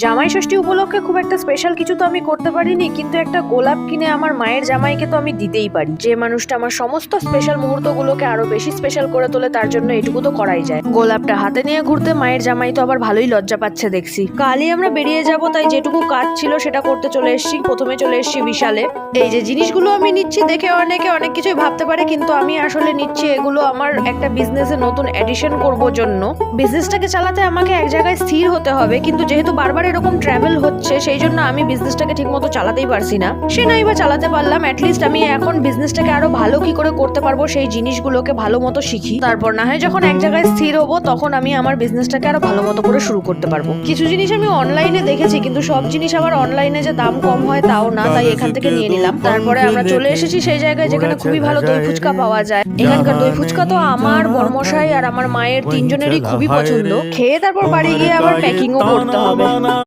জামাই ষষ্ঠী উপলক্ষে খুব একটা স্পেশাল কিছু তো আমি করতে পারিনি, কিন্তু একটা গোলাপ কিনে আমার মায়ের জামাইকে তো আমি দিতেই পারি। যে মানুষটা আমার সমস্ত স্পেশাল মুহূর্তগুলোকে আরো বেশি স্পেশাল করে তোলে, তার জন্য এটুকু তো করাই যায়। গোলাপটা হাতে নিয়ে ঘুরতে মায়ের জামাই তো আবার ভালোই লজ্জা পাচ্ছে দেখছি। কালই আমরা বেরিয়ে যাব, তাই যেটুকু কাজ ছিল সেটা করতে চলে এসেছি। প্রথমে চলে এসেছি বিশালে। এই যে জিনিসগুলো আমি নিচ্ছি দেখে অনেকে অনেক কিছুই ভাবতে পারে, কিন্তু আমি আসলে নিচ্ছি এগুলো আমার একটা বিজনেসে নতুন এডিশন করব জন্য। বিজনেসটাকে চালাতে আমাকে এক জায়গায় স্থির হতে হবে, কিন্তু যেহেতু বারবার এরকম ট্রাভেল হচ্ছে সেই জন্য আমি বিজনেসটাকে ঠিক মতো চালাতেই পারছি না। সে নাই বা চালাতে পারলাম, অ্যাটলিস্ট আমি এখন বিজনেসটাকে আরো ভালো কি করে করতে পারবো সেই জিনিসগুলোকে ভালো মতো শিখি। তারপর না হয় যখন এক জায়গায় স্থির হবো তখন আমি আমার বিজনেসটাকে আরো ভালো মতো করে শুরু করতে পারবো। কিছু জিনিস আমি অনলাইনে দেখেছি, কিন্তু সব জিনিস আবার অনলাইনে যে দাম কম হয় তাও না, তাই এখান থেকে নিয়ে নিলাম। তারপরে আমরা চলে এসেছি সেই জায়গায় যেখানে খুবই ভালো দই ফুচকা পাওয়া যায়। এখানকার দই ফুচকা তো আমার বড়মশাই আর আমার মায়ের তিনজনেরই খুবই পছন্দ। খেয়ে তারপর বাড়ি গিয়ে আবার প্যাকিংও করতে হবে।